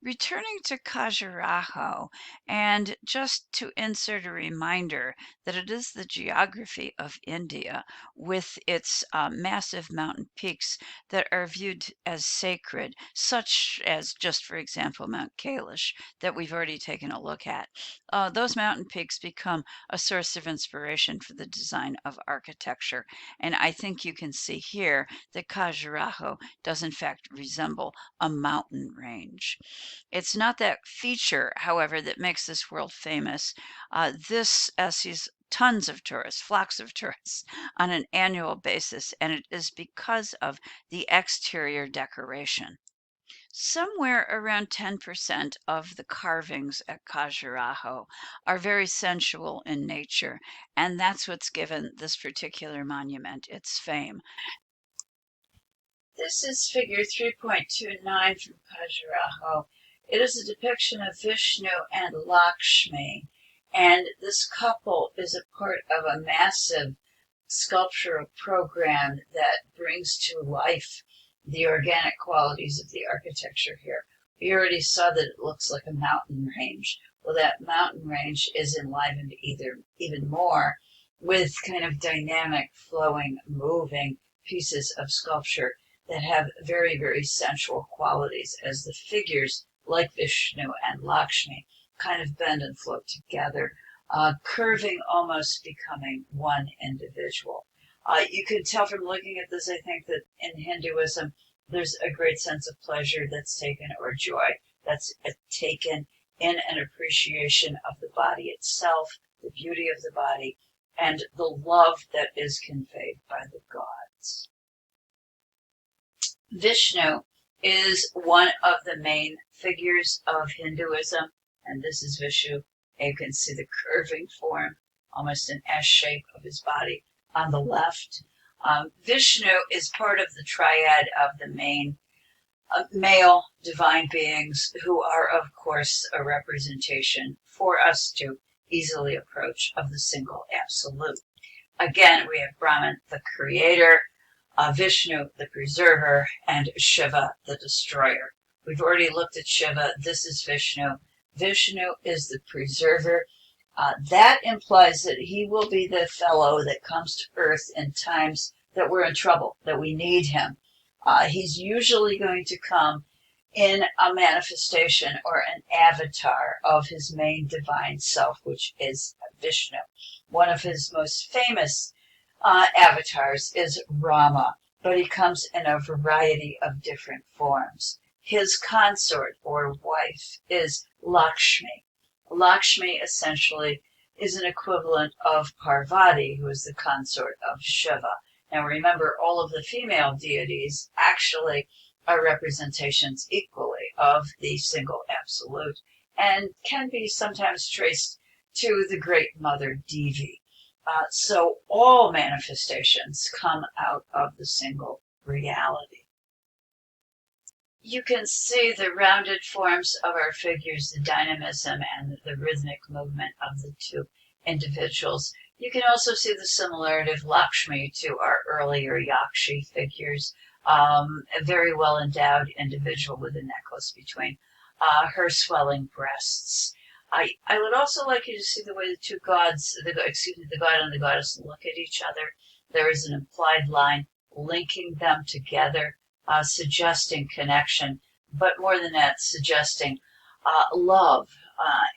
Returning to Khajuraho, and just to insert a reminder that it is the geography of India with its massive mountain peaks that are viewed as sacred, such as, just for example, Mount Kailash, that we've already taken a look at. Those mountain peaks become a source of inspiration for the design of architecture. And I think you can see here that Khajuraho does, in fact, resemble a mountain range. It's not that feature, however, that makes this world famous. This sees tons of tourists, flocks of tourists on an annual basis, and it is because of the exterior decoration. Somewhere around 10% of the carvings at Khajuraho are very sensual in nature, and that's what's given this particular monument its fame. This is figure 3.29 from Khajuraho. It is a depiction of Vishnu and Lakshmi, and this couple is a part of a massive sculptural program that brings to life the organic qualities of the architecture here. We already saw that it looks like a mountain range. Well, that mountain range is enlivened even more with kind of dynamic, flowing, moving pieces of sculpture that have very, very sensual qualities as the figures, like Vishnu and Lakshmi, kind of bend and float together, curving, almost becoming one individual. You can tell from looking at this, I think, that in Hinduism, there's a great sense of pleasure that's taken, or joy that's taken in an appreciation of the body itself, the beauty of the body, and the love that is conveyed by the gods. Vishnu is one of the main figures of Hinduism, and this is Vishnu. You can see the curving form, almost an S shape of his body on the left. Vishnu is part of the triad of the main male divine beings, who are, of course, a representation for us to easily approach of the single absolute. Again, we have Brahman, the creator, Vishnu, the preserver, and Shiva, the destroyer. We've already looked at Shiva. This is Vishnu. Vishnu is the preserver. That implies that he will be the fellow that comes to earth in times that we're in trouble, that we need him. He's usually going to come in a manifestation or an avatar of his main divine self, which is Vishnu. One of his most famous avatars is Rama, but he comes in a variety of different forms. His consort or wife is Lakshmi. Lakshmi essentially is an equivalent of Parvati, who is the consort of Shiva. Now remember, all of the female deities actually are representations equally of the single absolute, and can be sometimes traced to the great mother Devi. So all manifestations come out of the single reality. You can see the rounded forms of our figures, the dynamism and the rhythmic movement of the two individuals. You can also see the similarity of Lakshmi to our earlier Yakshi figures, a very well endowed individual with a necklace between her swelling breasts. I would also like you to see the way the two gods, the god and the goddess, look at each other. There is an implied line linking them together, suggesting connection, but more than that, suggesting love,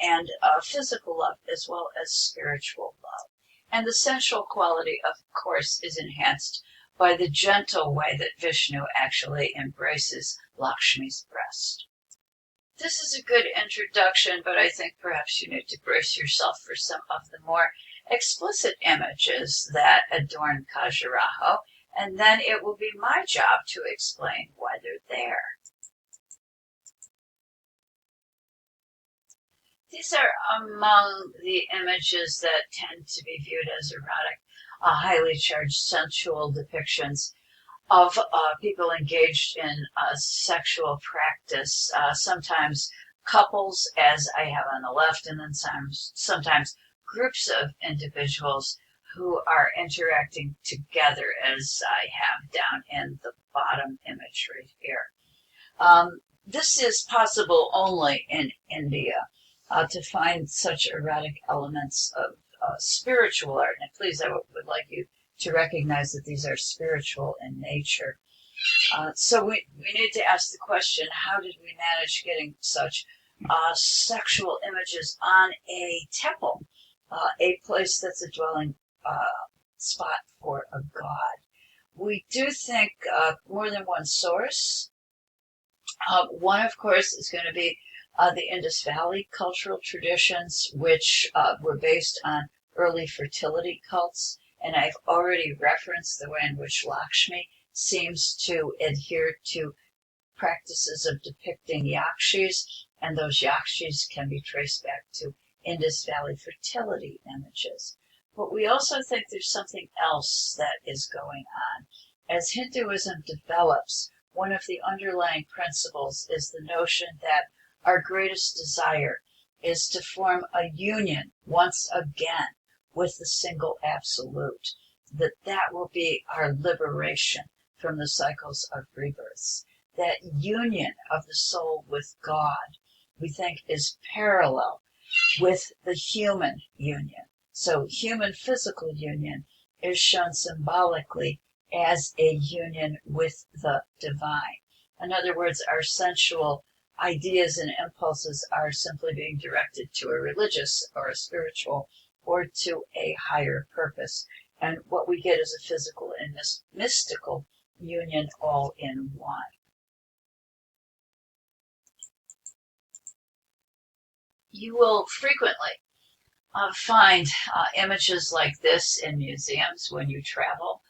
and physical love as well as spiritual love. And the sensual quality, of course, is enhanced by the gentle way that Vishnu actually embraces Lakshmi's breast. This is a good introduction, but I think perhaps you need to brace yourself for some of the more explicit images that adorn Khajuraho, and then it will be my job to explain why they're there. These are among the images that tend to be viewed as erotic, highly charged sensual depictions of people engaged in sexual practice, sometimes couples, as I have on the left, and then sometimes groups of individuals who are interacting together, as I have down in the bottom image right here. this is possible only in India to find such erotic elements of spiritual art. And please, I would like you to recognize that these are spiritual in nature. So we need to ask the question, how did we manage getting such sexual images on a temple, a place that's a dwelling spot for a god? We do think more than one source. One, of course, is going to be the Indus Valley cultural traditions, which were based on early fertility cults. And I've already referenced the way in which Lakshmi seems to adhere to practices of depicting yakshis, and those yakshis can be traced back to Indus Valley fertility images. But we also think there's something else that is going on. As Hinduism develops, one of the underlying principles is the notion that our greatest desire is to form a union once again with the single absolute, that will be our liberation from the cycles of rebirths. That union of the soul with God, we think, is parallel with the human union. So human physical union is shown symbolically as a union with the divine. In other words, our sensual ideas and impulses are simply being directed to a religious or a spiritual or to a higher purpose. And what we get is a physical and mystical union all in one. You will frequently find images like this in museums when you travel.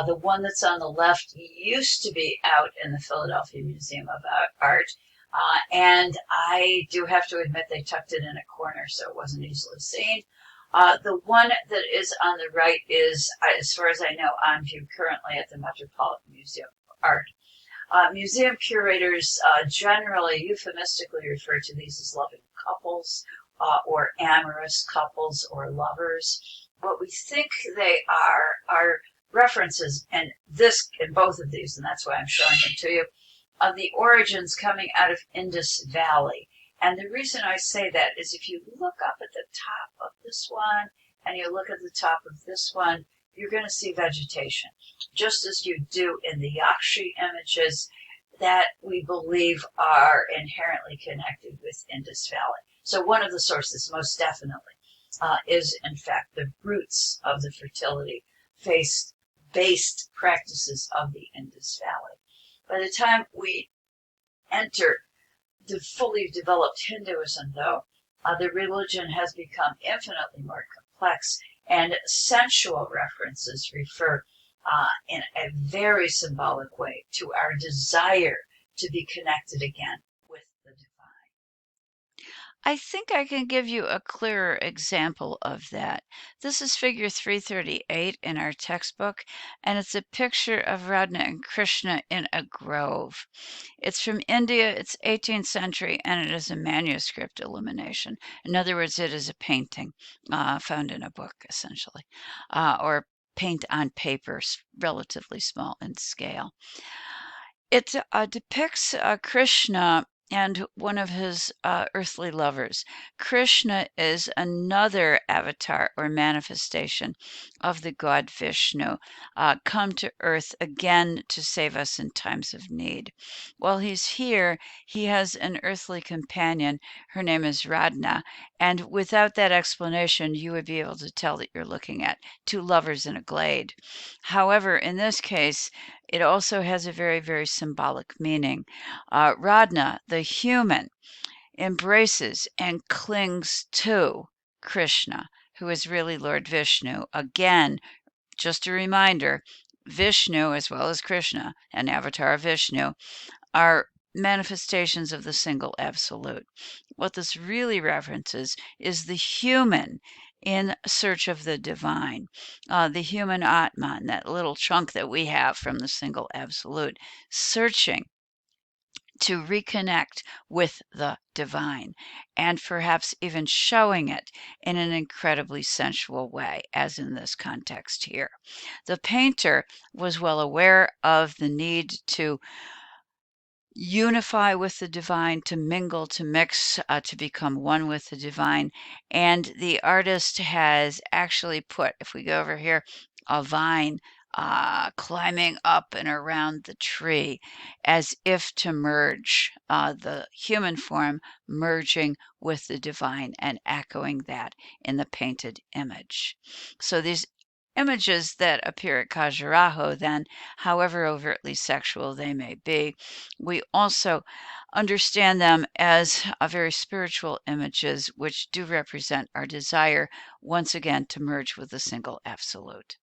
The one that's on the left used to be out in the Philadelphia Museum of Art, and I do have to admit they tucked it in a corner so it wasn't easily seen. The one that is on the right is, as far as I know, on view currently at the Metropolitan Museum of Art. Museum curators generally euphemistically refer to these as loving couples or amorous couples or lovers. What we think they are references, and in both of these, and that's why I'm showing them to you, of the origins coming out of Indus Valley. And the reason I say that is if you look up at the top of this one and you look at the top of this one, you're going to see vegetation, just as you do in the Yakshi images that we believe are inherently connected with Indus Valley. So one of the sources, most definitely, is in fact the roots of the fertility-based practices of the Indus Valley. By the time we enter the fully developed Hinduism, though, the religion has become infinitely more complex, and sensual references refer in a very symbolic way to our desire to be connected again with the divine. I think I can give you a clearer example of that. This is figure 338 in our textbook, and it's a picture of Radha and Krishna in a grove. It's from India, it's 18th century, and it is a manuscript illumination. In other words, it is a painting found in a book, essentially, or paint on paper, relatively small in scale. It depicts Krishna and one of his earthly lovers. Krishna is another avatar or manifestation of the god Vishnu, come to earth again to save us in times of need. While he's here, he has an earthly companion. Her name is Radna, and without that explanation, you would be able to tell that you're looking at two lovers in a glade. However, in this case, it also has a very, very symbolic meaning. Radna, the human, embraces and clings to Krishna, who is really Lord Vishnu. Again, just a reminder, Vishnu, as well as Krishna, an avatar of Vishnu, are manifestations of the single absolute. What this really references is the human in search of the divine, the human Atman, that little chunk that we have from the single absolute, searching to reconnect with the divine, and perhaps even showing it in an incredibly sensual way, as in this context here. The painter was well aware of the need to unify with the divine, to mingle, to mix, to become one with the divine. And the artist has actually put, if we go over here, a vine climbing up and around the tree as if to merge the human form merging with the divine and echoing that in the painted image. So these images that appear at Khajuraho, then, however overtly sexual they may be, we also understand them as very spiritual images, which do represent our desire once again to merge with the single absolute.